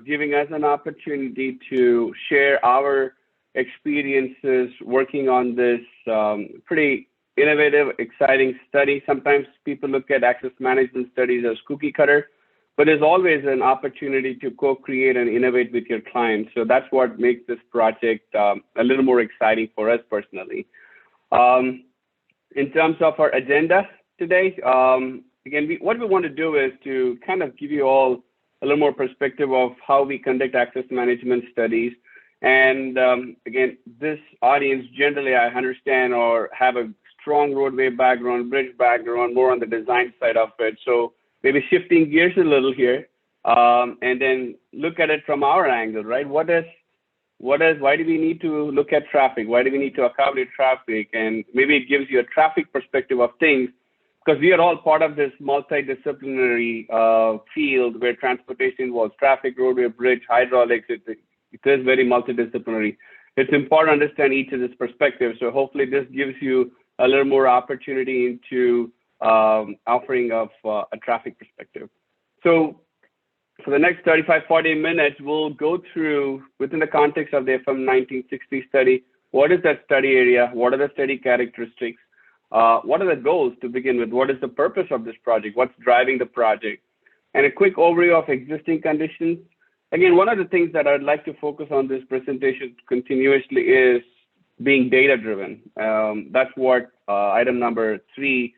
giving us an opportunity to share our experiences working on this pretty innovative, exciting study. Sometimes people look at access management studies as cookie cutter, but there's always an opportunity to co-create and innovate with your clients. So that's what makes this project a little more exciting for us personally. In terms of our agenda today, again, what we want to do is to kind of give you all a little more perspective of how we conduct access management studies. And again, this audience generally, I understand, or have a strong roadway background, bridge background, more on the design side of it. So maybe shifting gears a little here, and then look at it from our angle, right? Why do we need to look at traffic? Why do we need to accommodate traffic? And maybe it gives you a traffic perspective of things, because we are all part of this multidisciplinary field where transportation involves traffic, roadway, bridge, hydraulics. It is very multidisciplinary. It's important to understand each of this perspective. So hopefully this gives you a little more opportunity into offering of a traffic perspective. So for the next 35, 40 minutes, we'll go through, within the context of the FM 1960 study, what is that study area? What are the study characteristics? What are the goals to begin with? What is the purpose of this project? What's driving the project? And a quick overview of existing conditions. Again, one of the things that I'd like to focus on this presentation continuously is being data-driven. That's what item number 3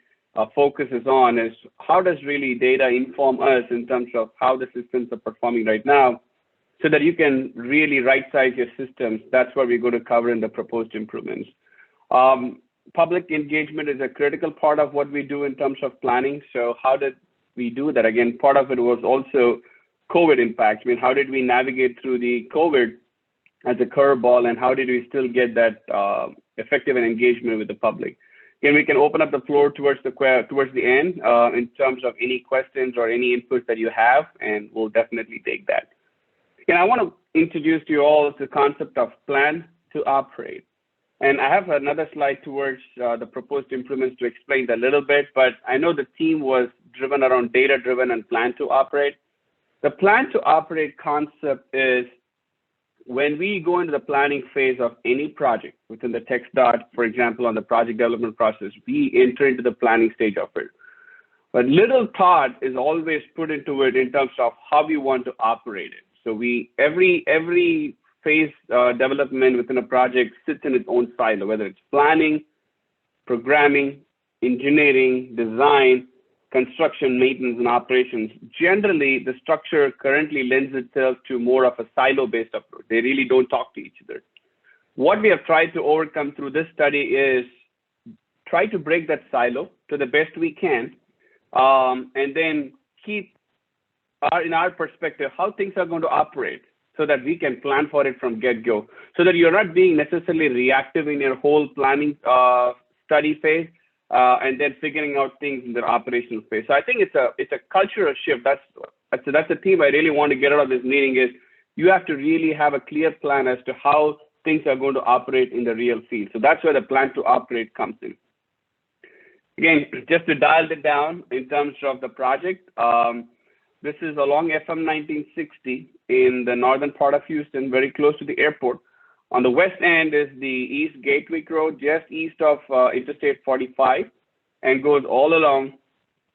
focuses on, is how does really data inform us in terms of how the systems are performing right now, so that you can really right-size your systems. That's what we're going to cover in the proposed improvements. Public engagement is a critical part of what we do in terms of planning. So how did we do that? Again, part of it was also COVID impact. I mean, how did we navigate through the COVID as a curveball, and how did we still get that effective engagement with the public? Again, we can open up the floor towards the end in terms of any questions or any input that you have, and we'll definitely take that. And I want to introduce to you all the concept of plan to operate. And I have another slide towards the proposed improvements to explain that a little bit, but I know the theme was driven around data-driven and plan to operate. The plan to operate concept is when we go into the planning phase of any project within the text dot, for example, on the project development process, we enter into the planning stage of it. But little thought is always put into it in terms of how we want to operate it. So every phase development within a project sits in its own silo, whether it's planning, programming, engineering, design, construction, maintenance, and operations. Generally, the structure currently lends itself to more of a silo-based approach. They really don't talk to each other. What we have tried to overcome through this study is try to break that silo to the best we can, and then keep, in our perspective, how things are going to operate so that we can plan for it from get-go, so that you're not being necessarily reactive in your whole planning study phase, and then figuring out things in the operational phase. So I think it's a cultural shift. That's the theme I really want to get out of this meeting, is you have to really have a clear plan as to how things are going to operate in the real field. So that's where the plan to operate comes in. Again, just to dial it down in terms of the project, this is along FM 1960 in the northern part of Houston, very close to the airport. On the west end is the East Gatwick Road, just east of Interstate 45, and goes all along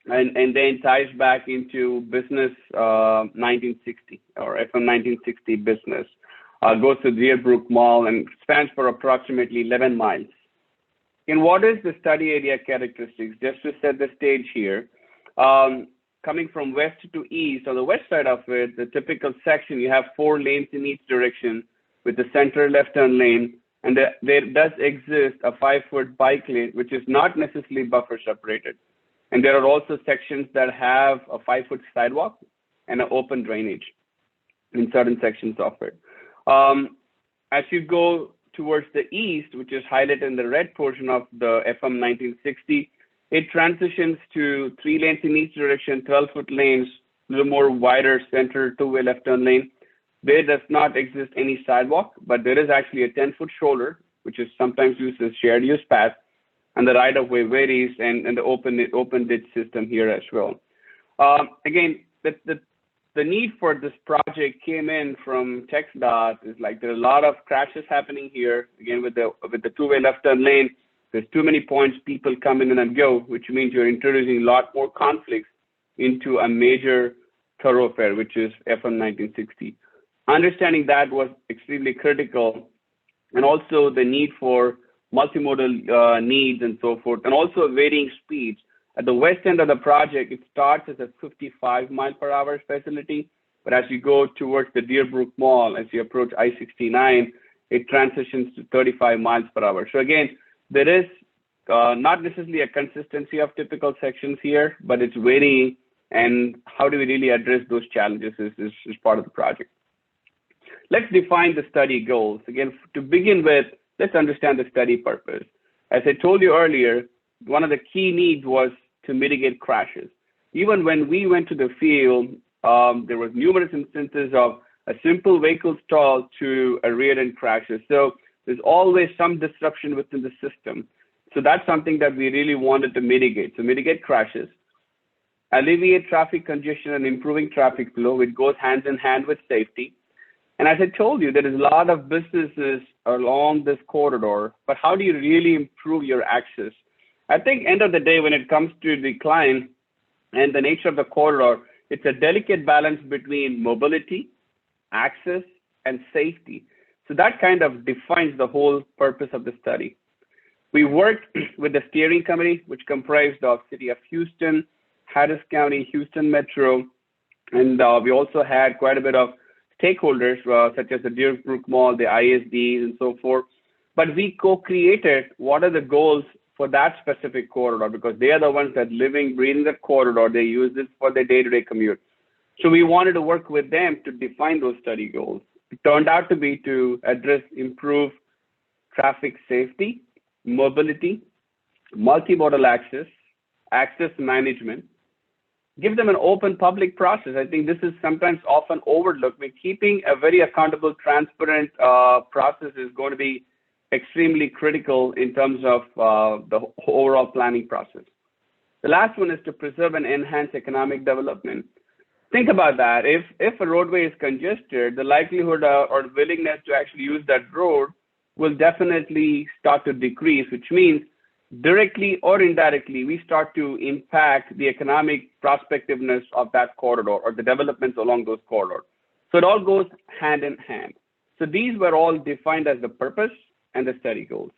and then ties back into Business 1960, or FM 1960 Business. Goes to Deerbrook Mall and spans for approximately 11 miles. And what is the study area characteristics? Just to set the stage here, coming from west to east, on the west side of it, the typical section, you have 4 lanes in each direction, with the center left turn lane, and there does exist a 5-foot bike lane, which is not necessarily buffer separated. And there are also sections that have a 5-foot sidewalk and an open drainage in certain sections of it. As you go towards the east, which is highlighted in the red portion of the FM 1960, it transitions to 3 lanes in each direction, 12-foot lanes, a little more wider center 2-way left turn lane. There does not exist any sidewalk, but there is actually a 10-foot shoulder, which is sometimes used as shared use path, and the right-of-way varies, and the open ditch system here as well. Again, the the need for this project came in from TxDOT is like there are a lot of crashes happening here. Again, with the two-way left turn lane, there's too many points people come in and go, which means you're introducing a lot more conflicts into a major thoroughfare, which is FM 1960. Understanding that was extremely critical, and also the need for multimodal needs and so forth, and also varying speeds. At the west end of the project, it starts as a 55 mile per hour facility, but as you go towards the Deerbrook Mall, as you approach I-69, it transitions to 35 miles per hour. So again, there is not necessarily a consistency of typical sections here, but it's varying, and how do we really address those challenges is part of the project. Let's define the study goals. Again, to begin with, let's understand the study purpose. As I told you earlier, one of the key needs was to mitigate crashes. Even when we went to the field, there was numerous instances of a simple vehicle stall to a rear-end crashes. So there's always some disruption within the system. So that's something that we really wanted to mitigate. So mitigate crashes, alleviate traffic congestion and improving traffic flow, which goes hand in hand with safety. And as I told you, there is a lot of businesses along this corridor, but how do you really improve your access? I think end of the day, when it comes to the client and the nature of the corridor, it's a delicate balance between mobility, access, and safety. So that kind of defines the whole purpose of the study. We worked with the steering committee, which comprised of City of Houston, Harris County, Houston Metro, and we also had quite a bit of stakeholders such as the Deerbrook Mall, the ISDs, and so forth. But we co-created what are the goals for that specific corridor, because they are the ones that living, breathing that corridor. They use this for their day-to-day commute. So we wanted to work with them to define those study goals. It turned out to be to address, improve traffic safety, mobility, multimodal access, access management, give them an open public process. I think this is sometimes often overlooked. Keeping a very accountable, transparent process is going to be extremely critical in terms of the overall planning process. The last one is to preserve and enhance economic development. Think about that. If a roadway is congested, the likelihood or willingness to actually use that road will definitely start to decrease, which means directly or indirectly, we start to impact the economic prospectiveness of that corridor or the developments along those corridors. So it all goes hand in hand. So these were all defined as the purpose and the study goals.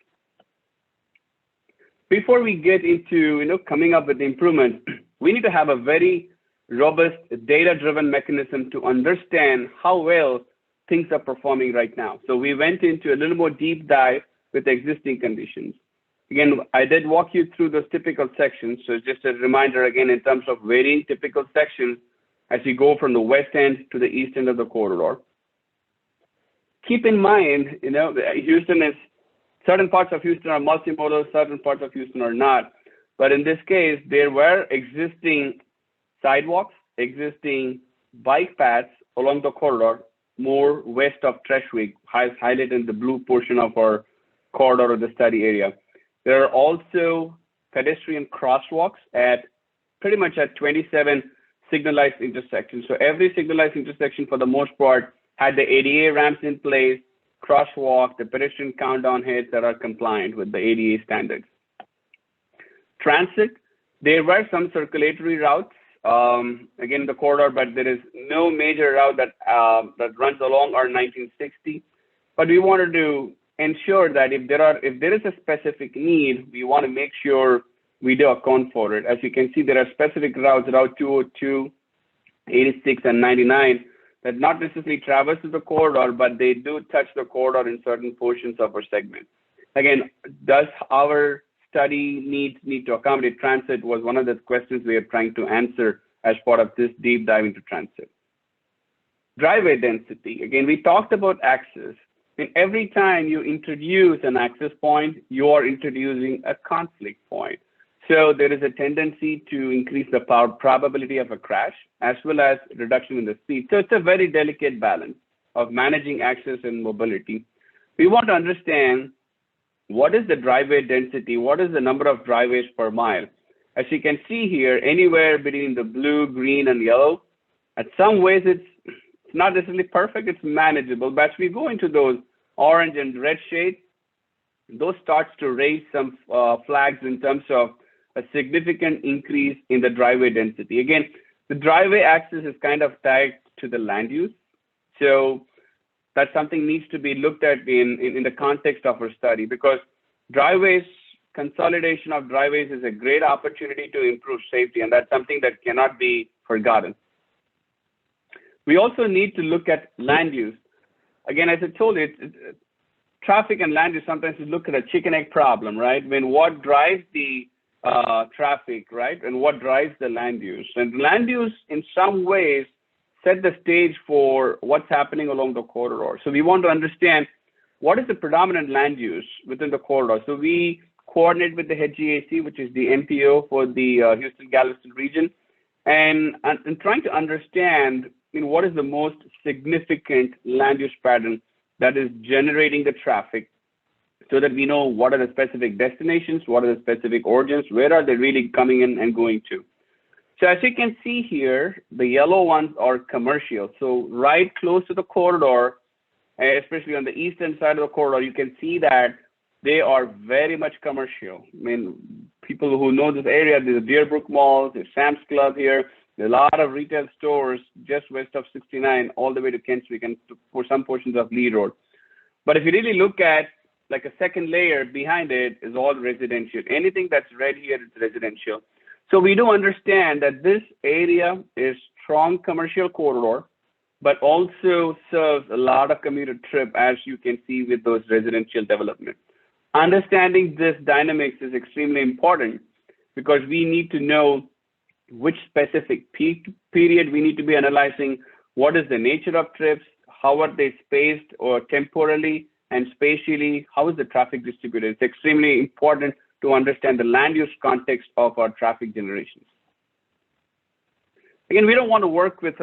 Before we get into coming up with the improvements, we need to have a very robust data-driven mechanism to understand how well things are performing right now. So we went into a little more deep dive with existing conditions. Again, I did walk you through those typical sections. So just a reminder again, in terms of varying typical sections as you go from the west end to the east end of the corridor. Keep in mind, Houston is, certain parts of Houston are multimodal, certain parts of Houston are not. But in this case, there were existing sidewalks, existing bike paths along the corridor, more west of Treshwick, highlighted in the blue portion of our corridor of the study area. There are also pedestrian crosswalks at pretty much at 27 signalized intersections. So every signalized intersection, for the most part, had the ADA ramps in place, crosswalk, the pedestrian countdown heads that are compliant with the ADA standards. Transit, there were some circulatory routes, again, the corridor, but there is no major route that runs along our 1960. But we wanted to ensure that if there is a specific need, we want to make sure we do account for it. As you can see, there are specific routes, Route 202, 86, and 99, that not necessarily traverse the corridor, but they do touch the corridor in certain portions of our segment. Again, does our study need to accommodate transit was one of the questions we are trying to answer as part of this deep dive into transit. Driveway density. Again, we talked about access. And every time you introduce an access point, you are introducing a conflict point. So there is a tendency to increase the probability of a crash as well as reduction in the speed. So it's a very delicate balance of managing access and mobility. We want to understand what is the driveway density, what is the number of driveways per mile. As you can see here, anywhere between the blue, green, and yellow, At some ways, it's not necessarily perfect, it's manageable, but as we go into those orange and red shades, those starts to raise some flags in terms of a significant increase in the driveway density. Again, the driveway axis is kind of tied to the land use. So that's something needs to be looked at in the context of our study, because driveways, consolidation of driveways is a great opportunity to improve safety, and that's something that cannot be forgotten. We also need to look at land use. Again, as I told you, traffic and land use sometimes you look at a chicken egg problem, right? When what drives the traffic, right? And what drives the land use. And land use in some ways set the stage for what's happening along the corridor. So we want to understand what is the predominant land use within the corridor. So we coordinate with the HGAC, which is the NPO for the Houston-Galveston region, and trying to understand what is the most significant land use pattern that is generating the traffic, so that we know what are the specific destinations, what are the specific origins, where are they really coming in and going to. So as you can see here, the yellow ones are commercial. So right close to the corridor, especially on the eastern side of the corridor, you can see that they are very much commercial. I mean, people who know this area, there's Deerbrook Mall, there's Sam's Club here, there's a lot of retail stores just west of 69 all the way to Kenswick and for some portions of Lee Road. But if you really look at like a second layer behind it is all residential. Anything that's red here is residential. So we do understand that this area is strong commercial corridor, but also serves a lot of commuter trip, as you can see with those residential development. Understanding this dynamics is extremely important, because we need to know which specific peak period we need to be analyzing, what is the nature of trips, how are they spaced or temporally and spatially, how is the traffic distributed. It's extremely important to understand the land use context of our traffic generations. Again, we don't want to work with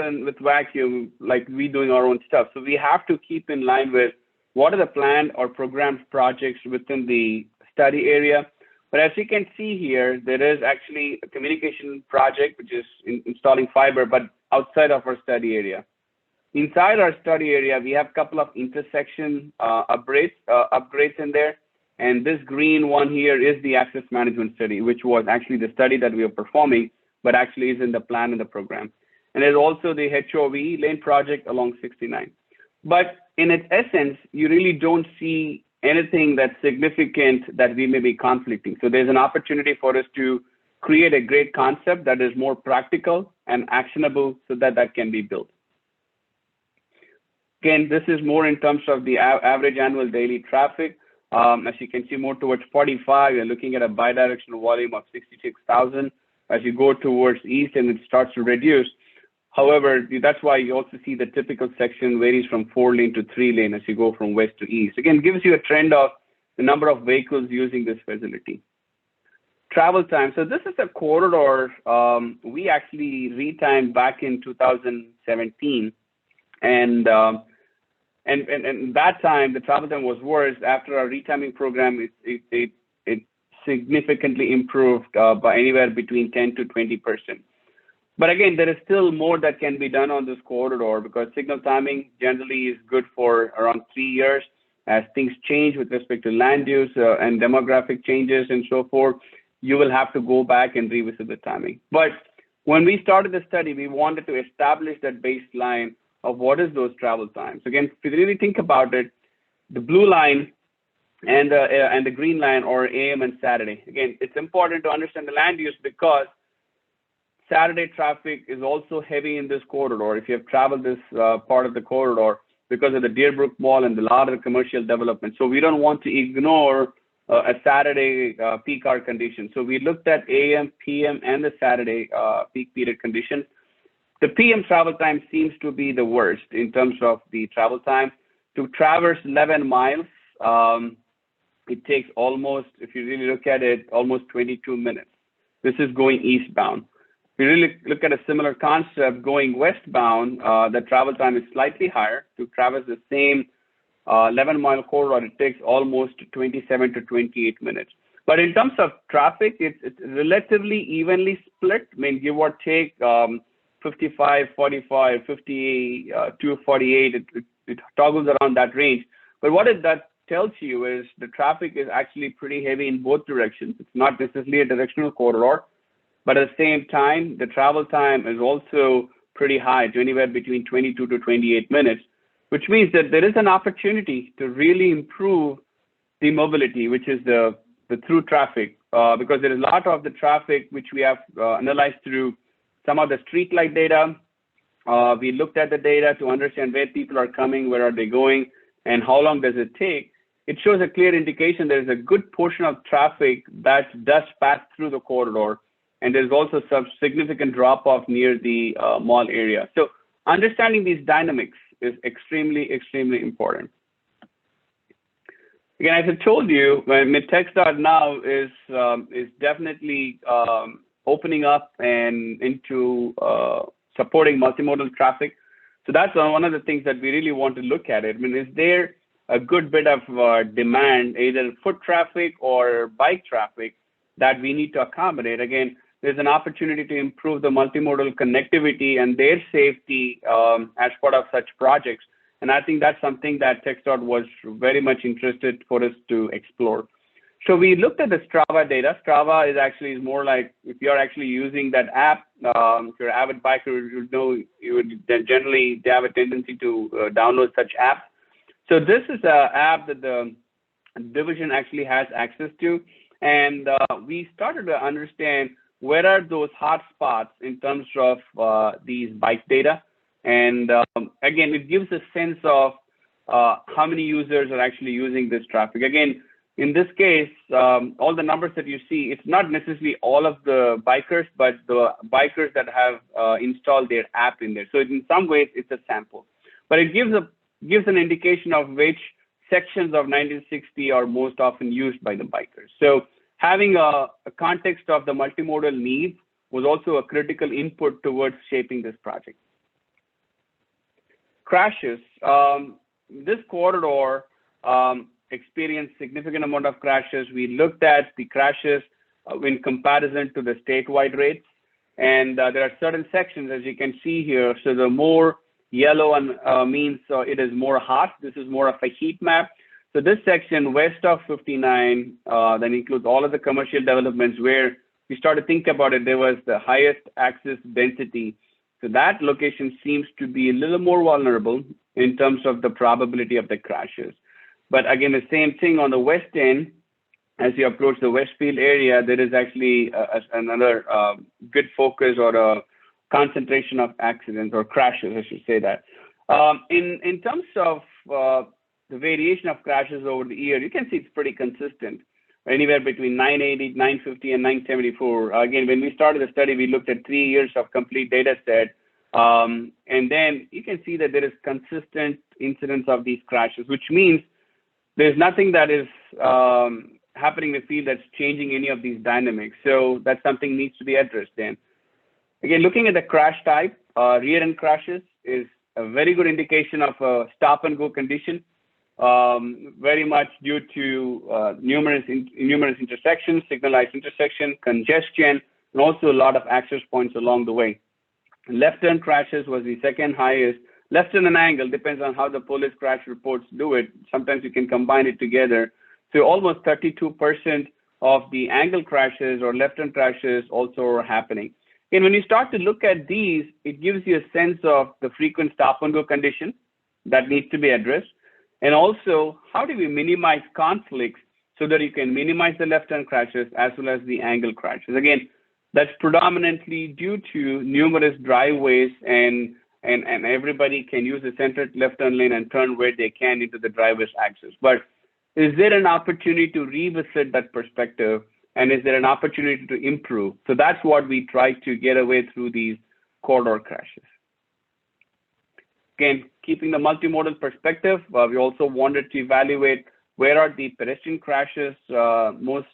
vacuum like we doing our own stuff. So we have to keep in line with what are the planned or programmed projects within the study area. But as you can see here, there is actually a communication project, which is installing fiber, but outside of our study area. Inside our study area, we have a couple of intersection upgrades in there. And this green one here is the access management study, which was actually the study that we are performing, but actually is in the plan in the program. And there's also the HOV lane project along 69. But in its essence, you really don't see anything that's significant that we may be conflicting. So there's an opportunity for us to create a great concept that is more practical and actionable so that that can be built. Again, this is more in terms of the average annual daily traffic. As you can see, more towards 45, you're looking at a bidirectional volume of 66,000. As you go towards east, and it starts to reduce. However, that's why you also see the typical section varies from 4-lane to 3-lane as you go from west to east. Again, gives you a trend of the number of vehicles using this facility. Travel time. So this is a corridor we actually retimed back in 2017, and that time the travel time was worse. After our retiming program, it significantly improved by anywhere between 10 to 20%. But again, there is still more that can be done on this corridor, because signal timing generally is good for around 3 years. As things change with respect to land use and demographic changes and so forth, you will have to go back and revisit the timing. But when we started the study, we wanted to establish that baseline of what is those travel times. Again, if you really think about it, the blue line and the green line are AM and Saturday. Again, it's important to understand the land use, because Saturday traffic is also heavy in this corridor. If you have traveled this part of the corridor, because of the Deerbrook Mall and the lot of commercial development. So we don't want to ignore a Saturday peak hour condition. So we looked at AM, PM, and the Saturday peak period conditions. The PM travel time seems to be the worst in terms of the travel time. To traverse 11 miles, it takes almost, if you really look at it, almost 22 minutes. This is going eastbound. If you really look at a similar concept going westbound, the travel time is slightly higher. To traverse the same 11-mile corridor, it takes almost 27 to 28 minutes. But in terms of traffic, it's relatively evenly split. I mean, give or take 55, 45, 50 to 48. It toggles around that range. But what that tells you is the traffic is actually pretty heavy in both directions. It's not necessarily a directional corridor, but at the same time, the travel time is also pretty high, to anywhere between 22 to 28 minutes, which means that there is an opportunity to really improve the mobility, which is the through traffic, because there is a lot of the traffic which we have analyzed through some of the street light data. We looked at the data to understand where people are coming, where are they going, and how long does it take. It shows a clear indication there is a good portion of traffic that does pass through the corridor, and there's also some significant drop-off near the mall area. So understanding these dynamics is extremely, extremely important. Again, as I told you, TechStart.now is definitely opening up and into supporting multimodal traffic. So that's one of the things that we really want to look at it. I mean, is there a good bit of demand, either foot traffic or bike traffic, that we need to accommodate? Again, there's an opportunity to improve the multimodal connectivity and their safety as part of such projects. And I think that's something that TechStart was very much interested for us to explore. So we looked at the Strava data. Strava is more like, if you're actually using that app, if you're an avid biker, you know, you would generally have a tendency to download such apps. So this is an app that the division actually has access to. And we started to understand where are those hot spots in terms of these bike data. And again, it gives a sense of how many users are actually using this traffic. Again, in this case, all the numbers that you see, it's not necessarily all of the bikers, but the bikers that have installed their app in there. So in some ways, it's a sample. But it gives an indication of which sections of 1960 are most often used by the bikers. So having a context of the multimodal needs was also a critical input towards shaping this project. Crashes. This corridor experienced significant amount of crashes. We looked at the crashes in comparison to the statewide rates. And there are certain sections, as you can see here. So the more yellow means it is more hot. This is more of a heat map. So this section west of 59, then includes all of the commercial developments where we started to think about it, there was the highest access density. So that location seems to be a little more vulnerable in terms of the probability of the crashes. But again, the same thing on the west end, as you approach the Westfield area, there is actually another good focus or a concentration of accidents or crashes, I should say that. In terms of the variation of crashes over the year, you can see it's pretty consistent, anywhere between 980, 950, and 974. Again, when we started the study, we looked at 3 years of complete data set. And then you can see that there is consistent incidence of these crashes, which means there's nothing that is happening in the field that's changing any of these dynamics. So that's something needs to be addressed then. Again, looking at the crash type, rear-end crashes is a very good indication of a stop-and-go condition. Very much due to numerous intersections, signalized intersection, congestion, and also a lot of access points along the way. Left turn crashes was the second highest. Left turn and angle depends on how the police crash reports do it. Sometimes you can combine it together. So almost 32% of the angle crashes or left turn crashes also are happening. And when you start to look at these, it gives you a sense of the frequent stop and go condition that needs to be addressed. And also, how do we minimize conflicts so that you can minimize the left turn crashes as well as the angle crashes? Again, that's predominantly due to numerous driveways and everybody can use the center left turn lane and turn where they can into the driver's access. But is there an opportunity to revisit that perspective? And is there an opportunity to improve? So that's what we try to get away through these corridor crashes. Again, keeping the multimodal perspective, we also wanted to evaluate where are the pedestrian crashes most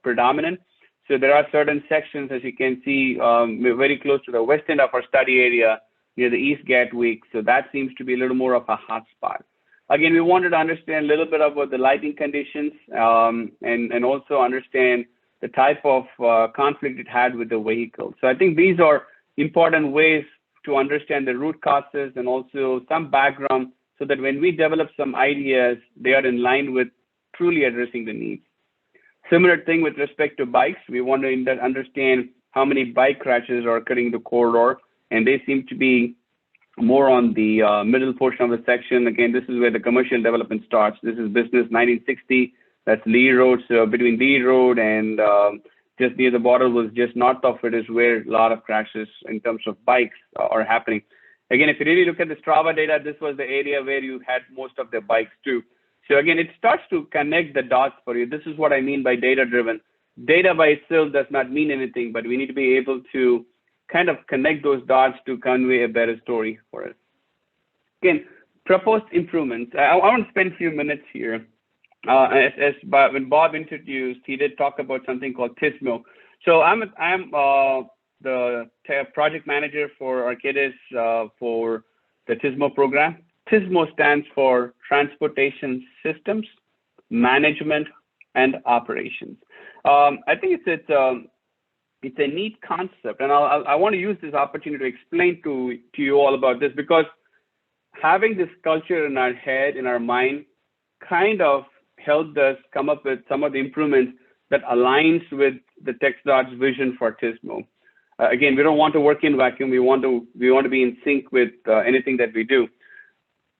predominant. So there are certain sections, as you can see, very close to the west end of our study area near the East Gatwick. So that seems to be a little more of a hot spot. Again, we wanted to understand a little bit about the lighting conditions and also understand the type of conflict it had with the vehicle. So I think these are important ways to understand the root causes and also some background so that when we develop some ideas, they are in line with truly addressing the needs. Similar thing with respect to bikes. We want to understand how many bike crashes are occurring in the corridor, and they seem to be more on the middle portion of the section. Again, this is where the commercial development starts. This is business 1960. That's Lee Road. So between Lee Road and just near the border was just north of it is where a lot of crashes in terms of bikes are happening. Again, if you really look at the Strava data, this was the area where you had most of the bikes too. So again, it starts to connect the dots for you. This is what I mean by data-driven. Data by itself does not mean anything, but we need to be able to kind of connect those dots to convey a better story for us. Again, proposed improvements. I want to spend a few minutes here. When Bob introduced, he did talk about something called Tismo. So I'm the project manager for Arcadis for the Tismo program. Tismo stands for Transportation Systems, Management, and Operations. I think it's a neat concept, and I want to use this opportunity to explain to you all about this, because having this culture in our head, in our mind, kind of helped us come up with some of the improvements that aligns with the TxDOT's vision for Tismo. Again, we don't want to work in vacuum. We want to be in sync with anything that we do.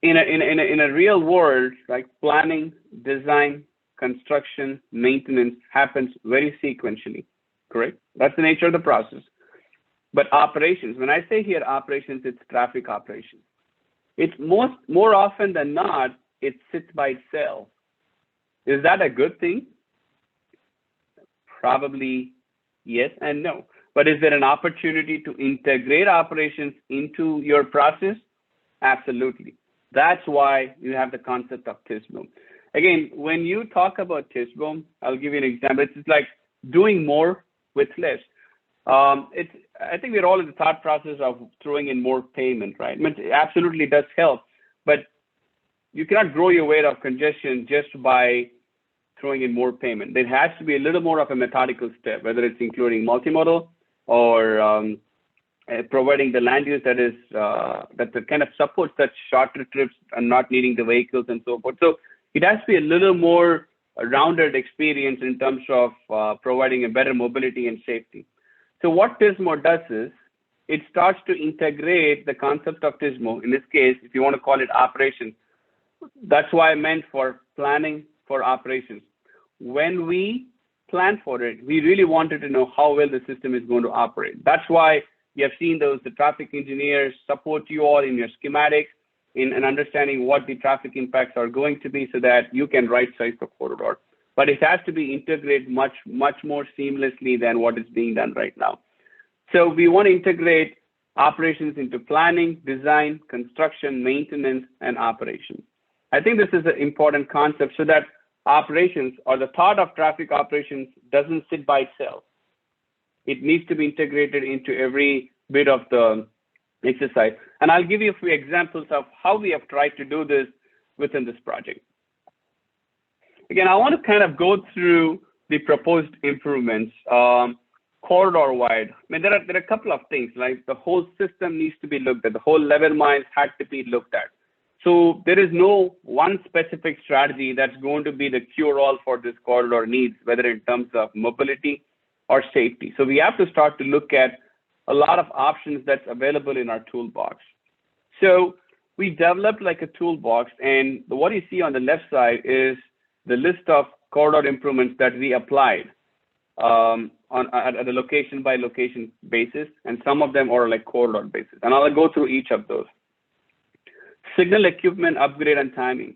In a real world, like planning, design, construction, maintenance happens very sequentially, correct? That's the nature of the process. But operations, when I say here operations, it's traffic operations. It's more often than not, it sits by itself. Is that a good thing? Probably yes and no. But is there an opportunity to integrate operations into your process? Absolutely. That's why you have the concept of Tismo. Again, when you talk about Tismo, I'll give you an example. It's like doing more with less. I think we're all in the thought process of throwing in more payment, right? I mean, it absolutely does help, but you cannot grow your weight of congestion just by throwing in more payment. There has to be a little more of a methodical step, whether it's including multimodal or providing the land use that kind of supports such shorter trips and not needing the vehicles and so forth. So it has to be a little more rounded experience in terms of providing a better mobility and safety. So what Tismo does is it starts to integrate the concept of Tismo. In this case, if you want to call it operations, that's why I meant for planning for operations. When we plan for it, we really wanted to know how well the system is going to operate. That's why you have seen the traffic engineers support you all in your schematics, in understanding what the traffic impacts are going to be so that you can right-size the corridor. But it has to be integrated much more seamlessly than what is being done right now. So we want to integrate operations into planning, design, construction, maintenance, and operations. I think this is an important concept so that operations or the thought of traffic operations doesn't sit by itself. It needs to be integrated into every bit of the exercise. And I'll give you a few examples of how we have tried to do this within this project. Again, I want to kind of go through the proposed improvements corridor-wide. I mean, there are a couple of things, like the whole system needs to be looked at. The whole 11 miles had to be looked at. So there is no one specific strategy that's going to be the cure-all for this corridor needs, whether in terms of mobility or safety. So we have to start to look at a lot of options that's available in our toolbox. So we developed like a toolbox, and what you see on the left side is the list of corridor improvements that we applied at a location by location basis, and some of them are like corridor basis. And I'll go through each of those. Signal equipment upgrade and timing.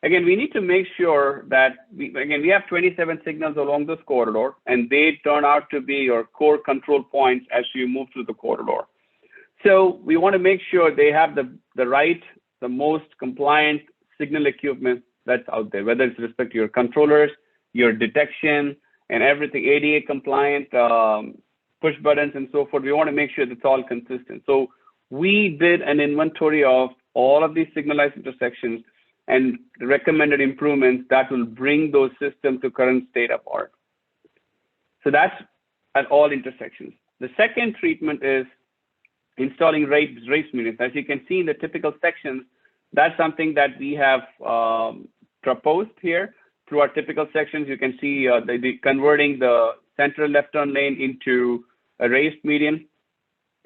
Again, we need to make sure that we have 27 signals along this corridor, and they turn out to be your core control points as you move through the corridor. So we want to make sure they have the most compliant signal equipment that's out there, whether it's with respect to your controllers, your detection, and everything, ADA compliant, push buttons and so forth. We want to make sure it's all consistent. So we did an inventory of all of these signalized intersections and recommended improvements that will bring those systems to current state of art. So that's at all intersections. The second treatment is installing race medians. As you can see in the typical sections, that's something that we have proposed here through our typical sections. You can see the converting the central left turn lane into a raised median,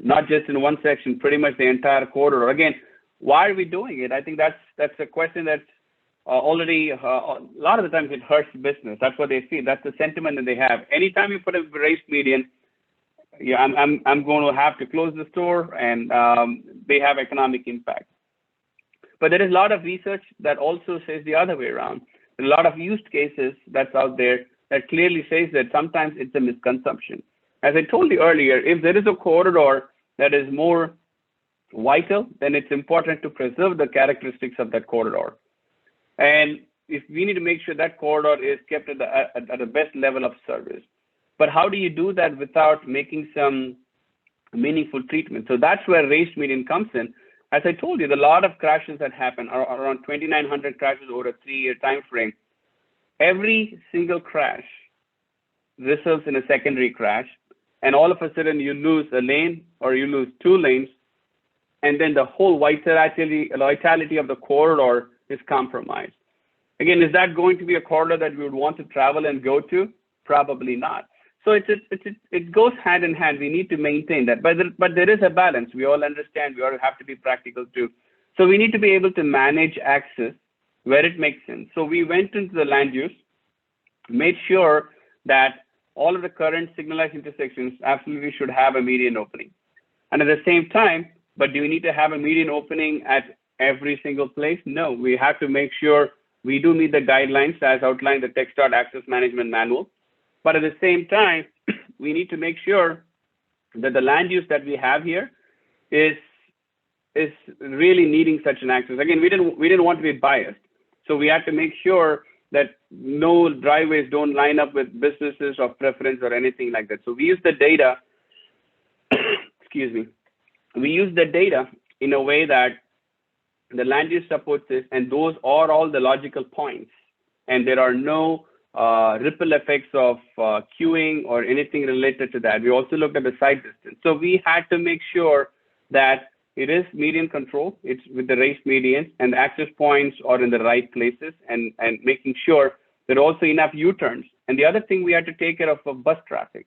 not just in one section, pretty much the entire corridor. Again, why are we doing it? I think that's a question that's already a lot of the times it hurts business. That's what they see. That's the sentiment that they have. Anytime you put a raised median, yeah, I'm going to have to close the store, and they have economic impact. But there is a lot of research that also says the other way around. A lot of use cases that's out there that clearly says that sometimes it's a misconception. As I told you earlier, if there is a corridor that is more vital, then it's important to preserve the characteristics of that corridor. And if we need to make sure that corridor is kept at the best level of service. But how do you do that without making some meaningful treatment? So that's where raised median comes in. As I told you, the lot of crashes that happen are around 2,900 crashes over a 3-year time frame. Every single crash results in a secondary crash, and all of a sudden you lose a lane or you lose 2 lanes, and then the whole vitality of the corridor is compromised. Again, is that going to be a corridor that we would want to travel and go to? Probably not. So it goes hand in hand. We need to maintain that, but there is a balance. We all understand. We all have to be practical too. So we need to be able to manage access where it makes sense. So we went into the land use, made sure that all of the current signalized intersections absolutely should have a median opening. And at the same time, but do we need to have a median opening at every single place? No, we have to make sure we do meet the guidelines as outlined in the TxDOT Access Management Manual. But at the same time, we need to make sure that the land use that we have here is really needing such an access. Again, we didn't want to be biased. So we had to make sure that no driveways don't line up with businesses of preference or anything like that. So we use the data, excuse me, we use the data in a way that the land use supports this, and those are all the logical points. And there are no ripple effects of queuing or anything related to that. We also looked at the site distance. So we had to make sure that it is median control, it's with the raised medians, and the access points are in the right places, and making sure there are also enough U-turns. And the other thing we had to take care of was bus traffic.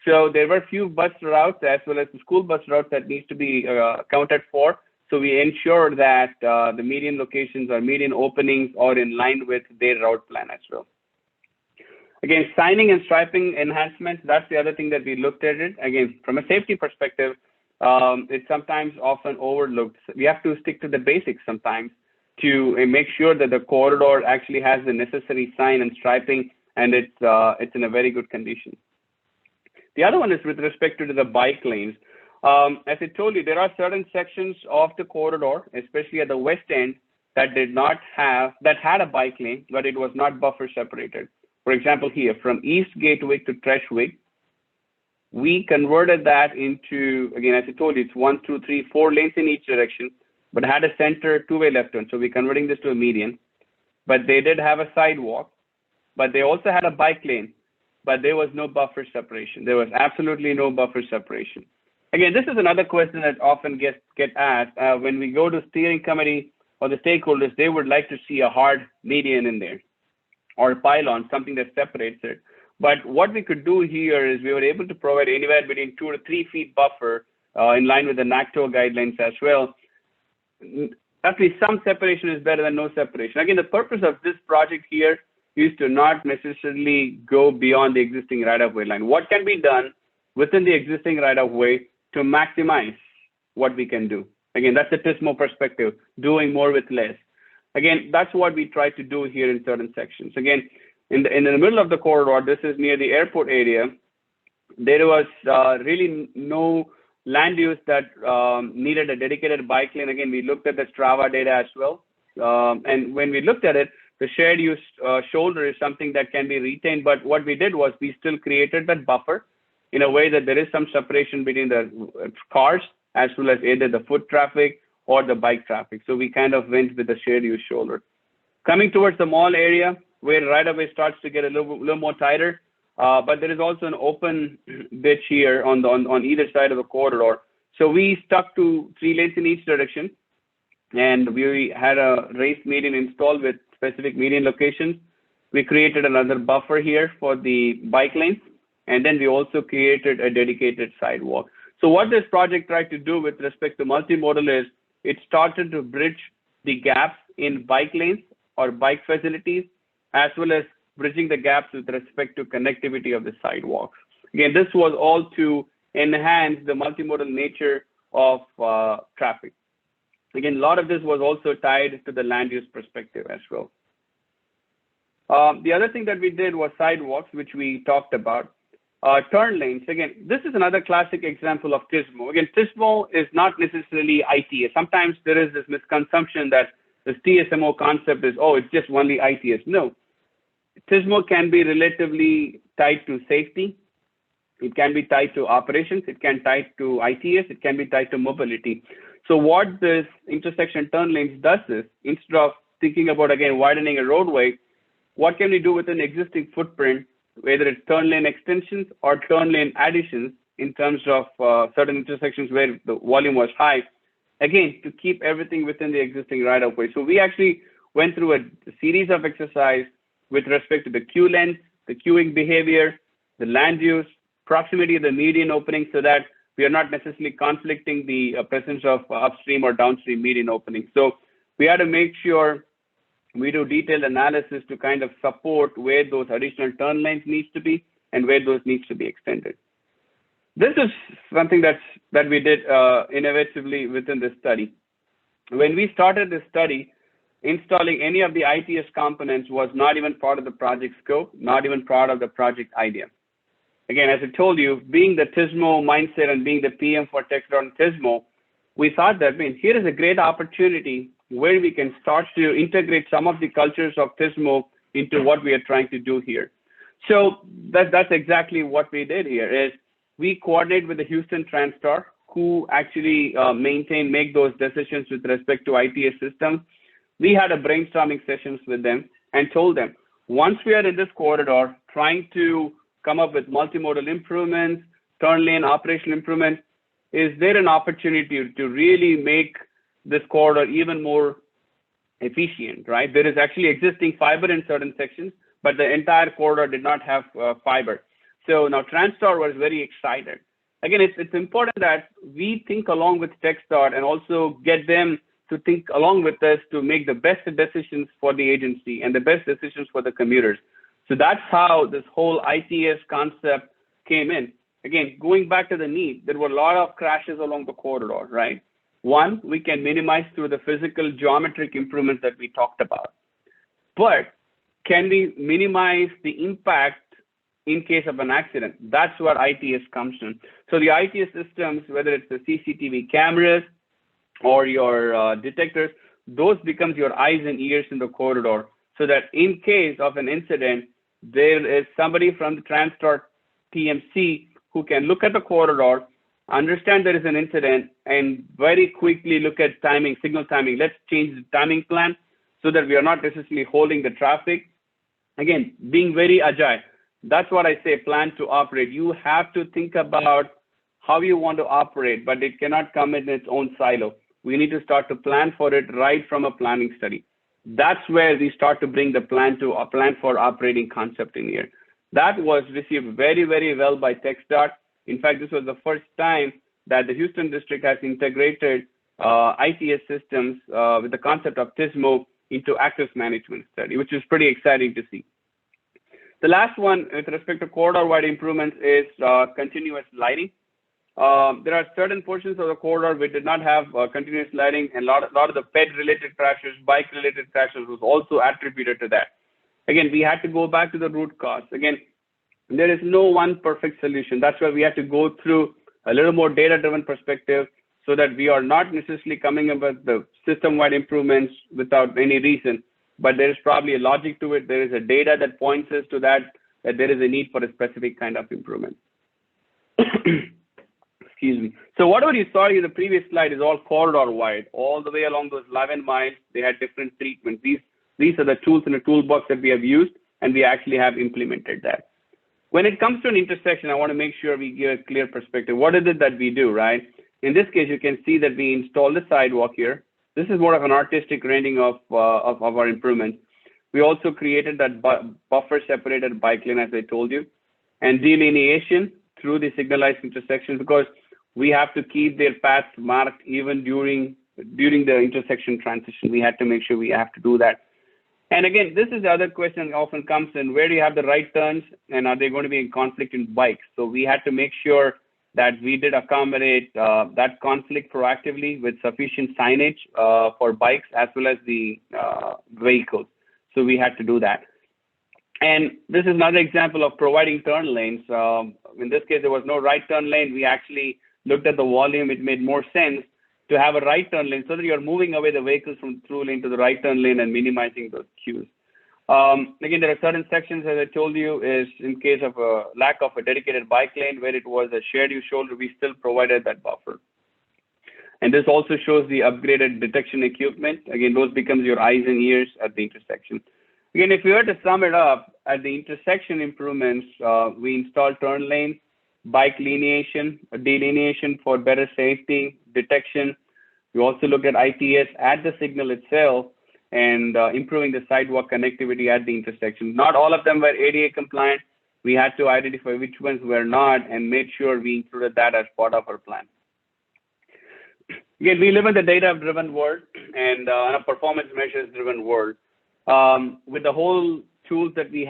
So there were a few bus routes as well as the school bus routes that needs to be accounted for. So we ensure that the median locations or median openings are in line with their route plan as well. Again, signing and striping enhancements, that's the other thing that we looked at it. Again, from a safety perspective, it's sometimes often overlooked. We have to stick to the basics sometimes to make sure that the corridor actually has the necessary sign and striping, and it's in a very good condition. The other one is with respect to the bike lanes. As I told you, there are certain sections of the corridor, especially at the west end, that had a bike lane, but it was not buffer separated. For example, here from East Gateway to Treshwick, we converted that into, again, as I told you, it's 1, 2, 3, 4 lanes in each direction, but had a center 2-way left turn. So we're converting this to a median, but they did have a sidewalk, but they also had a bike lane, but there was no buffer separation. There was absolutely no buffer separation. Again, this is another question that often gets asked. When we go to steering committee or the stakeholders, they would like to see a hard median in there, or a pylon, something that separates it. But what we could do here is we were able to provide anywhere between 2 to 3 feet buffer in line with the NACTO guidelines as well. At least some separation is better than no separation. Again, the purpose of this project here is to not necessarily go beyond the existing right-of-way line. What can be done within the existing right-of-way to maximize what we can do? Again, that's the Tismo perspective, doing more with less. Again, that's what we try to do here in certain sections. Again, in the middle of the corridor, this is near the airport area, there was really no land use that needed a dedicated bike lane. Again, we looked at the Strava data as well. And when we looked at it, the shared use shoulder is something that can be retained. But what we did was we still created that buffer in a way that there is some separation between the cars as well as either the foot traffic or the bike traffic. So we kind of went with the shared use shoulder. Coming towards the mall area, where right-of-way starts to get a little more tighter, but there is also an open ditch here on either side of the corridor. So we stuck to 3 lanes in each direction, and we had a race median installed with specific median locations. We created another buffer here for the bike lanes, and then we also created a dedicated sidewalk. So what this project tried to do with respect to multimodal is it started to bridge the gaps in bike lanes or bike facilities, as well as bridging the gaps with respect to connectivity of the sidewalks. Again, this was all to enhance the multimodal nature of traffic. Again, a lot of this was also tied to the land use perspective as well. The other thing that we did was sidewalks, which we talked about. Turn lanes, again, this is another classic example of Tismo. Again, Tismo is not necessarily ITS. Sometimes there is this misconception that this TSMO concept is, oh, it's just only ITS. No, Tismo can be relatively tied to safety. It can be tied to operations. It can be tied to ITS. It can be tied to mobility. So what this intersection turn lanes does is, instead of thinking about, again, widening a roadway, what can we do with an existing footprint, whether it's turn lane extensions or turn lane additions in terms of certain intersections where the volume was high, again, to keep everything within the existing right-of-way. So we actually went through a series of exercise with respect to the queue length, the queuing behavior, the land use, proximity of the median opening, so that we are not necessarily conflicting the presence of upstream or downstream median openings. So we had to make sure we do detailed analysis to kind of support where those additional turn lanes needs to be and where those needs to be extended. This is something that we did innovatively within this study. When we started this study, installing any of the ITS components was not even part of the project scope, not even part of the project idea. Again, as I told you, being the Tismo mindset and being the PM for TechStart and Tismo, we thought that, man, here is a great opportunity where we can start to integrate some of the cultures of Tismo into what we are trying to do here. So that's exactly what we did here is we coordinate with the Houston Transstar, who actually make those decisions with respect to ITS systems. We had a brainstorming sessions with them and told them, once we are in this corridor, trying to come up with multimodal improvements, turn lane operational improvements, is there an opportunity to really make this corridor even more efficient, right? There is actually existing fiber in certain sections, but the entire corridor did not have fiber. So now Transstar was very excited. Again, it's important that we think along with TechStart and also get them to think along with us to make the best decisions for the agency and the best decisions for the commuters. So that's how this whole ITS concept came in. Again, going back to the need, there were a lot of crashes along the corridor, right? One, we can minimize through the physical geometric improvements that we talked about. But can we minimize the impact in case of an accident? That's where ITS comes in. So the ITS systems, whether it's the CCTV cameras or your detectors, those becomes your eyes and ears in the corridor, so that in case of an incident, there is somebody from the Transstar TMC who can look at the corridor, understand there is an incident, and very quickly look at timing, signal timing. Let's change the timing plan so that we are not necessarily holding the traffic. Again, being very agile. That's what I say, plan to operate. You have to think about how you want to operate, but it cannot come in its own silo. We need to start to plan for it right from a planning study. That's where we start to bring the plan for operating concept in here. That was received very, very well by TechStart. In fact, this was the first time that the Houston district has integrated ITS systems with the concept of Tismo into access management study, which is pretty exciting to see. The last one with respect to corridor-wide improvements is continuous lighting. There are certain portions of the corridor which did not have continuous lighting, and a lot of the ped-related crashes, bike-related crashes was also attributed to that. Again, we had to go back to the root cause. Again, there is no one perfect solution. That's why we had to go through a little more data-driven perspective so that we are not necessarily coming up with the system-wide improvements without any reason, but there is probably a logic to it. There is a data that points us to that there is a need for a specific kind of improvement. Excuse me. So whatever you saw in the previous slide is all corridor-wide, all the way along those 11 miles. They had different treatments. These are the tools in the toolbox that we have used, and we actually have implemented that. When it comes to an intersection, I want to make sure we give a clear perspective. What is it that we do, right? In this case, you can see that we installed the sidewalk here. This is more of an artistic rendering of our improvements. We also created that buffer separated bike lane, as I told you, and delineation through the signalized intersections, because we have to keep their paths marked even during the intersection transition. We had to make sure we have to do that. And again, this is the other question that often comes in: where do you have the right turns, and are they going to be in conflict in bikes? So we had to make sure that we did accommodate that conflict proactively with sufficient signage for bikes as well as the vehicles. So we had to do that. And this is another example of providing turn lanes. In this case, there was no right turn lane. We actually looked at the volume. It made more sense to have a right turn lane so that you're moving away the vehicles from through lane to the right turn lane and minimizing those queues. Again, there are certain sections, as I told you, is in case of a lack of a dedicated bike lane where it was a shared use shoulder, we still provided that buffer. And this also shows the upgraded detection equipment. Again, those becomes your eyes and ears at the intersection. Again, if you were to sum it up, at the intersection improvements, we installed turn lanes, bike delineation for better safety, detection. We also looked at ITS at the signal itself and improving the sidewalk connectivity at the intersection. Not all of them were ADA compliant. We had to identify which ones were not and made sure we included that as part of our plan. Again, we live in the data-driven world and a performance measures-driven world. With the whole tools that we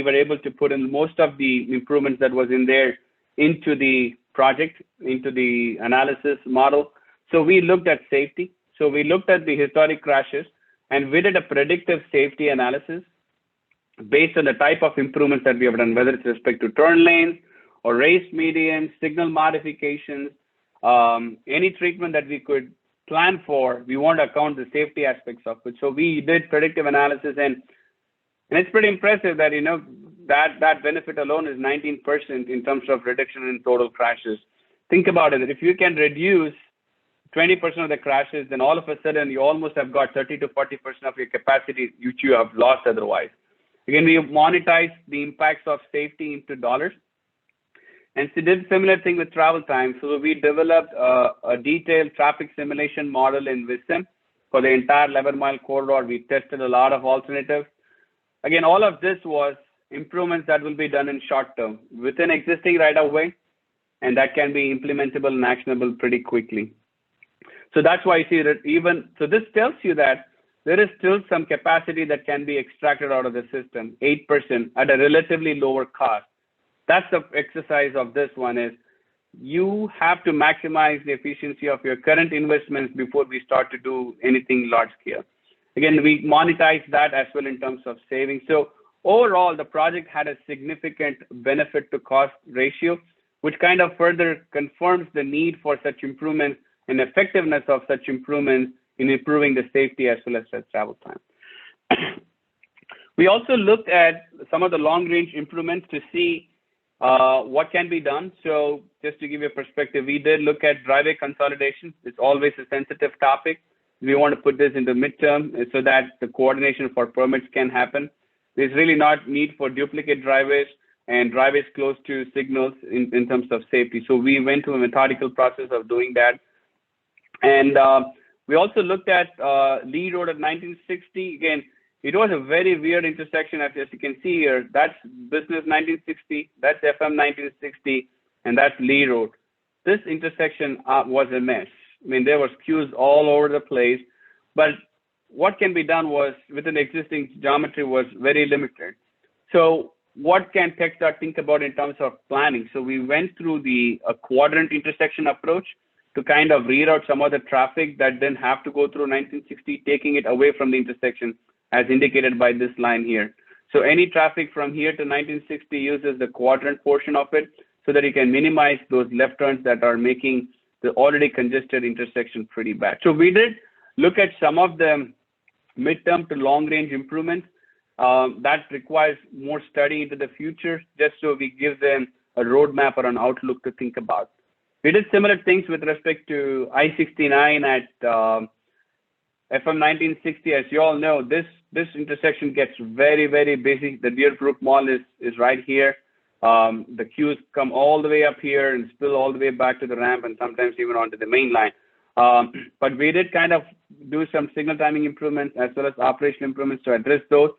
were able to put in most of the improvements that was in there into the project, into the analysis model. So we looked at safety. So we looked at the historic crashes and we did a predictive safety analysis based on the type of improvements that we have done, whether it's respect to turn lanes or raised medians, signal modifications, any treatment that we could plan for, we want to account the safety aspects of it. So we did predictive analysis, and it's pretty impressive that, that benefit alone is 19% in terms of reduction in total crashes. Think about it. If you can reduce 20% of the crashes, then all of a sudden you almost have got 30 to 40% of your capacity which you have lost otherwise. Again, we monetize the impacts of safety into dollars. And so did similar thing with travel time. So we developed a detailed traffic simulation model in Vissim for the entire 11-mile corridor. We tested a lot of alternatives. Again, all of this was improvements that will be done in short term within existing right-of-way, and that can be implementable and actionable pretty quickly. So that's why you see that so this tells you that there is still some capacity that can be extracted out of the system, 8% at a relatively lower cost. That's the exercise of this one is you have to maximize the efficiency of your current investments before we start to do anything large scale. Again, we monetize that as well in terms of savings. So overall, the project had a significant benefit to cost ratio, which kind of further confirms the need for such improvements and effectiveness of such improvements in improving the safety as well as the travel time. We also looked at some of the long-range improvements to see what can be done. So just to give you a perspective, we did look at driveway consolidation. It's always a sensitive topic. We want to put this in the midterm so that the coordination for permits can happen. There's really not need for duplicate driveways and driveways close to signals in terms of safety. So we went through a methodical process of doing that. And we also looked at Lee Road at 1960. Again, it was a very weird intersection, as you can see here. That's Business 1960, that's FM 1960, and that's Lee Road. This intersection was a mess. I mean, there was queues all over the place, but what can be done was, within existing geometry, was very limited. So what can TechStart think about in terms of planning? So we went through the quadrant intersection approach to kind of reroute some of the traffic that didn't have to go through 1960, taking it away from the intersection, as indicated by this line here. So any traffic from here to 1960 uses the quadrant portion of it so that you can minimize those left turns that are making the already congested intersection pretty bad. So we did look at some of the midterm to long range improvements that requires more study into the future, just so we give them a roadmap or an outlook to think about. We did similar things with respect to I-69 at FM 1960. As you all know, this intersection gets very, very busy. The Deerbrook Mall is right here. The queues come all the way up here and spill all the way back to the ramp and sometimes even onto the main line. But we did kind of do some signal timing improvements as well as operational improvements to address those.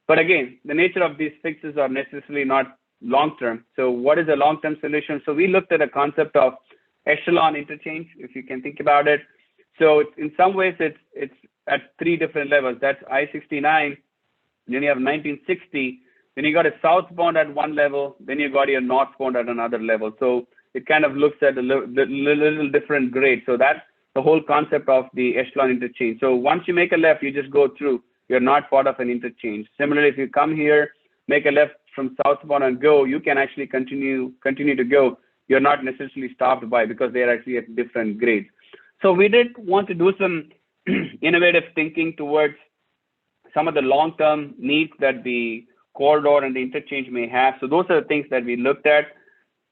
But again, the nature of these fixes are necessarily not long-term. So what is a long-term solution? So we looked at a concept of echelon interchange, if you can think about it. So in some ways, it's at 3 different levels. That's I-69, then you have 1960, then you got a southbound at one level, then you got your northbound at another level. So it kind of looks at the little different grade. So that's the whole concept of the echelon interchange. So once you make a left, you just go through. You're not part of an interchange. Similarly, if you come here, make a left from southbound and go, you can actually continue to go. You're not necessarily stopped by because they're actually at different grades. So we did want to do some innovative thinking towards some of the long-term needs that the corridor and the interchange may have. So those are the things that we looked at.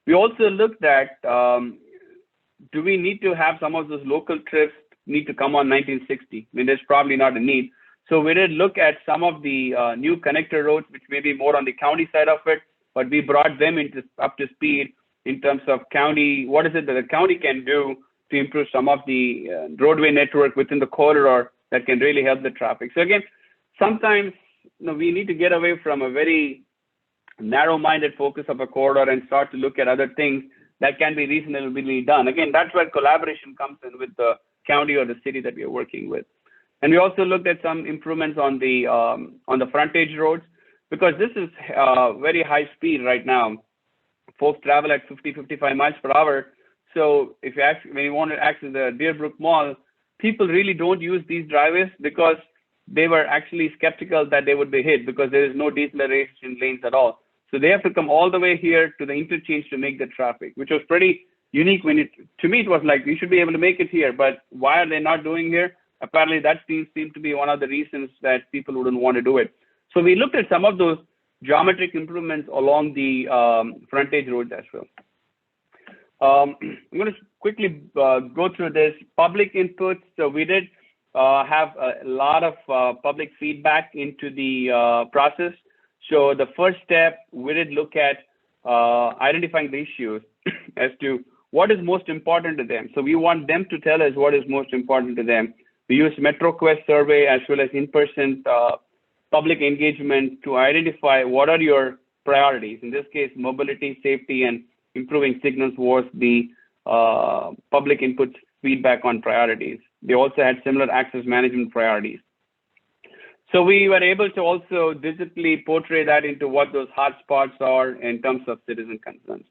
We also looked at, do we need to have some of those local trips need to come on 1960? I mean, there's probably not a need. So we did look at some of the new connector roads, which may be more on the county side of it, but we brought them up to speed in terms of county. What is it that the county can do to improve some of the roadway network within the corridor that can really help the traffic? So again, sometimes we need to get away from a very narrow-minded focus of a corridor and start to look at other things that can be reasonably done. Again, that's where collaboration comes in with the county or the city that we are working with. And we also looked at some improvements on the frontage roads, because this is very high speed right now. Folks travel at 50, 55 miles per hour. So if you when you want to access the Deerbrook Mall, people really don't use these driveways because they were actually skeptical that they would be hit because there is no deceleration lanes at all. So they have to come all the way here to the interchange to make the traffic, which was pretty unique. To me, it was like, we should be able to make it here, but why are they not doing here? Apparently that seemed to be one of the reasons that people wouldn't want to do it. So we looked at some of those geometric improvements along the frontage roads as well. I'm going to quickly go through this. Public inputs. So we did have a lot of public feedback into the process. So the first step, we did look at identifying the issues as to what is most important to them. So we want them to tell us what is most important to them. We use MetroQuest survey as well as in-person public engagement to identify what are your priorities. In this case, mobility, safety, and improving signals was the public input feedback on priorities. They also had similar access management priorities. So we were able to also digitally portray that into what those hotspots are in terms of citizen concerns.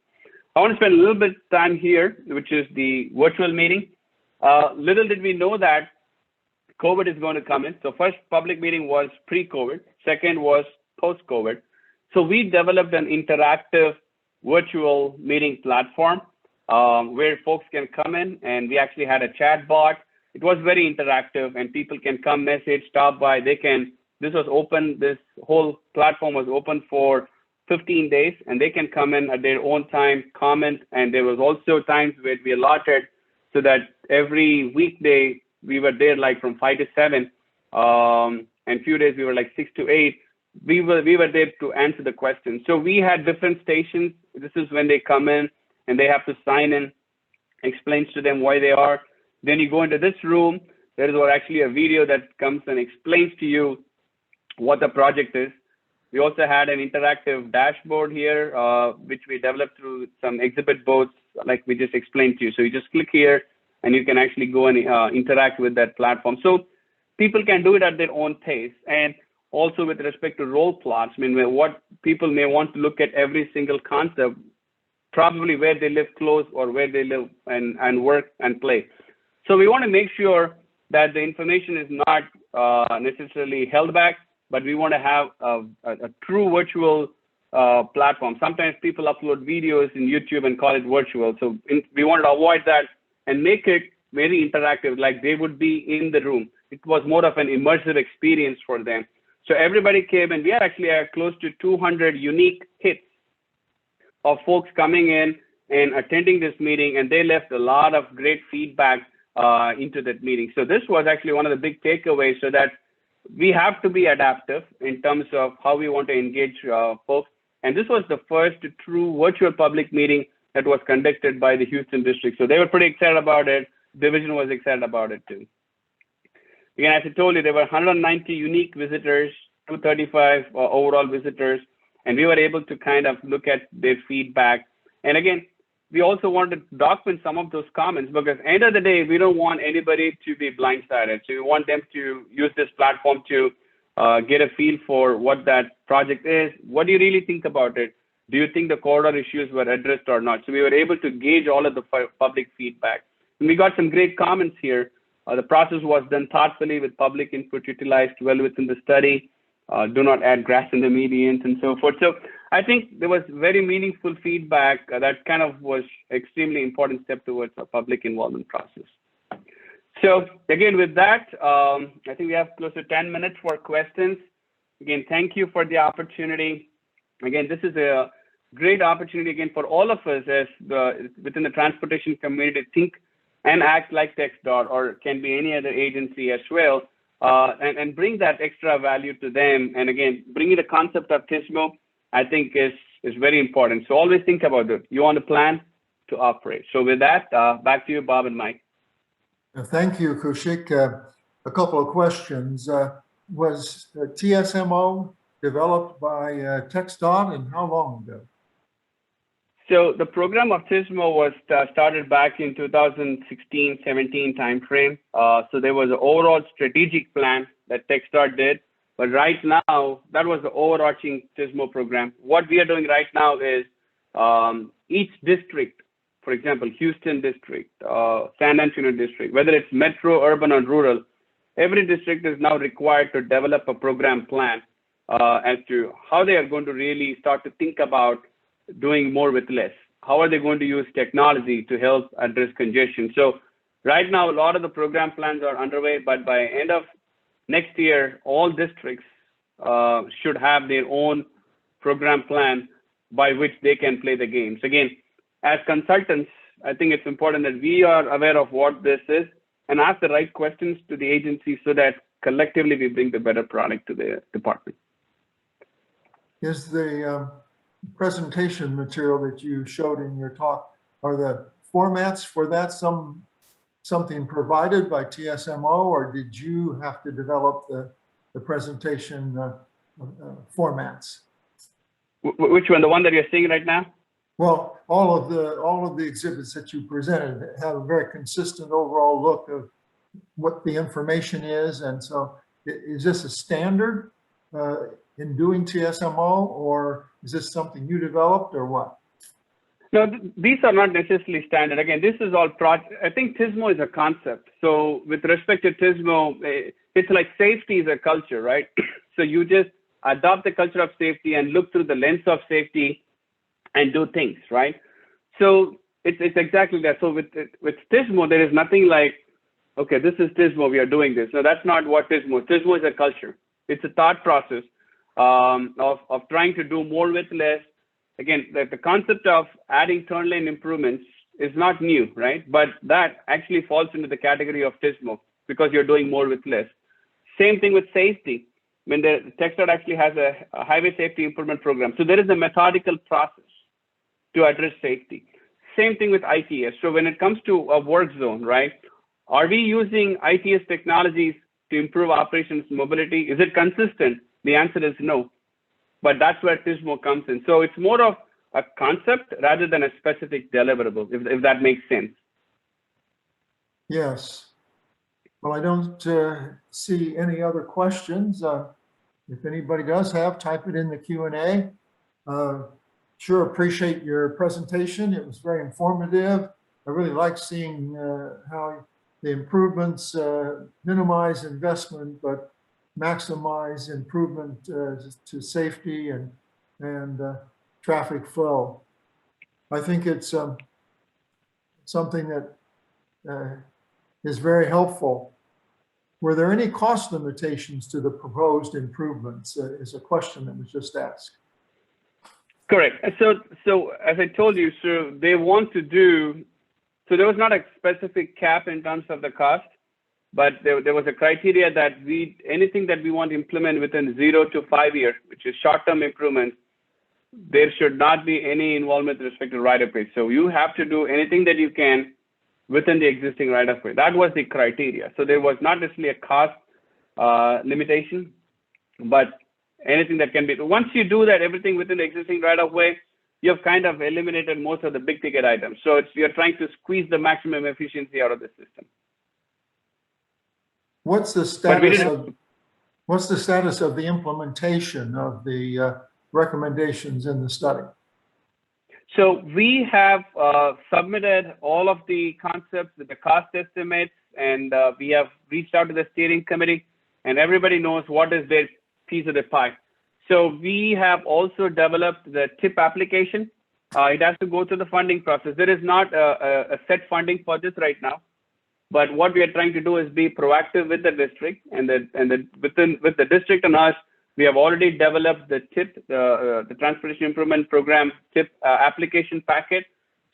I want to spend a little bit of time here, which is the virtual meeting. Little did we know that COVID is going to come in. So first public meeting was pre-COVID. Second was post-COVID. So we developed an interactive virtual meeting platform where folks can come in, and we actually had a chat bot. It was very interactive, and people can come, message, stop by. This was open. This whole platform was open for 15 days, and they can come in at their own time, comment. And there was also times where we allotted so that every weekday we were there like from 5 to 7, and few days we were like 6 to 8. We were there to answer the questions. So we had different stations. This is when they come in and they have to sign in, explains to them why they are. Then you go into this room. There is actually a video that comes and explains to you what the project is. We also had an interactive dashboard here, which we developed through some exhibit boards, like we just explained to you. So you just click here, and you can actually go and interact with that platform. So people can do it at their own pace. And also with respect to role plots, I mean, what people may want to look at every single concept, probably where they live close or where they live and work and play. So we want to make sure that the information is not necessarily held back, but we want to have a true virtual platform. Sometimes people upload videos in YouTube and call it virtual. So we wanted to avoid that and make it very interactive, like they would be in the room. It was more of an immersive experience for them. So everybody came, and we had actually close to 200 unique hits of folks coming in and attending this meeting, and they left a lot of great feedback into that meeting. So this was actually one of the big takeaways, so that we have to be adaptive in terms of how we want to engage folks. And this was the first true virtual public meeting that was conducted by the Houston district. So they were pretty excited about it. Division was excited about it too. Again, as I told you, there were 190 unique visitors, 235 overall visitors, and we were able to kind of look at their feedback. And again, we also wanted to document some of those comments because at the end of the day, we don't want anybody to be blindsided. So we want them to use this platform to get a feel for what that project is. What do you really think about it? Do you think the corridor issues were addressed or not? So we were able to gauge all of the public feedback. And we got some great comments here. The process was done thoughtfully with public input utilized well within the study. Do not add grass in the medians and so forth. So I think there was very meaningful feedback that kind of was extremely important step towards a public involvement process. So again, with that, I think we have close to 10 minutes for questions. Again, thank you for the opportunity. Again, this is a great opportunity again for all of us as within the transportation community to think and act like TxDOT or can be any other agency as well, and bring that extra value to them. And again, bringing the concept of Tismo, I think is very important. So always think about it. You want to plan to operate. So with that, back to you, Bob and Mike. Thank you, Kaushik. A couple of questions. Was TSMO developed by TxDOT and how long ago? So the program of Tismo was started back in 2016-17 timeframe. So there was an overall strategic plan that TxDOT did. But right now, that was the overarching Tismo program. What we are doing right now is each district, for example, Houston district, San Antonio district, whether it's metro, urban, or rural, every district is now required to develop a program plan as to how they are going to really start to think about doing more with less. How are they going to use technology to help address congestion? So right now, a lot of the program plans are underway, but by end of next year, all districts should have their own program plan by which they can play the games. Again, as consultants, I think it's important that we are aware of what this is and ask the right questions to the agency so that collectively we bring the better product to the department. Is the presentation material that you showed in your talk, are the formats for that something provided by TSMO, or did you have to develop the presentation formats? Which one? The one that you're seeing right now? Well, all of the exhibits that you presented have a very consistent overall look of what the information is, and so is this a standard in doing TSMO, or is this something you developed, or what? No, these are not necessarily standard. Again, this is all I think Tismo is a concept. So with respect to Tismo, it's like safety is a culture, right? So you just adopt the culture of safety and look through the lens of safety and do things, right? So it's exactly that. So with Tismo, there is nothing like, okay, this is Tismo, we are doing this. No, that's not what Tismo is. Tismo is a culture. It's a thought process of trying to do more with less. Again, the concept of adding turn lane improvements is not new, right? But that actually falls into the category of Tismo because you're doing more with less. Same thing with safety. When the TxDOT actually has a highway safety improvement program. So there is a methodical process to address safety. Same thing with ITS. So when it comes to a work zone, right? Are we using ITS technologies to improve operations mobility? Is it consistent? The answer is no. But that's where Tismo comes in. So it's more of a concept rather than a specific deliverable, if that makes sense. Yes. Well, I don't see any other questions. If anybody does have, type it in the Q&A. Sure appreciate your presentation. It was very informative. I really like seeing how the improvements minimize investment, but maximize improvement to safety and traffic flow. I think it's something that is very helpful. Were there any cost limitations to the proposed improvements? Is a question that was just asked. Correct. So as I told you, so they want to do, so there was not a specific cap in terms of the cost, but there was a criteria that anything that we want to implement within 0 to 5 years, which is short-term improvements, there should not be any involvement with respect to right-of-way. So you have to do anything that you can within the existing right-of-way. That was the criteria. So there was not necessarily a cost limitation, but anything that can be. Once you do that, everything within the existing right-of-way, you have kind of eliminated most of the big ticket items. So you're trying to squeeze the maximum efficiency out of the system. What's the status of the implementation of the recommendations in the study? So we have submitted all of the concepts, the cost estimates, and we have reached out to the steering committee, and everybody knows what is their piece of the pie. So we have also developed the TIP application. It has to go through the funding process. There is not a set funding for this right now, but what we are trying to do is be proactive with the district, and with the district and us, we have already developed the TIP, the Transportation Improvement Program TIP application packet.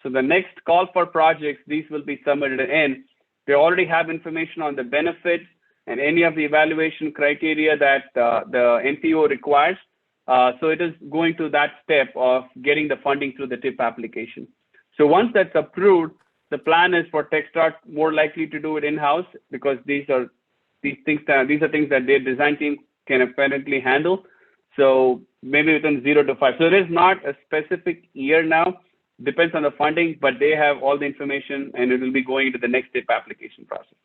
So the next call for projects, these will be submitted in. We already have information on the benefits and any of the evaluation criteria that the NPO requires. So it is going to that step of getting the funding through the TIP application. So once that's approved, the plan is for TechStart more likely to do it in-house, because these are things that their design team can apparently handle. So maybe within 0 to 5. So there is not a specific year now, depends on the funding, but they have all the information and it will be going to the next TIP application process.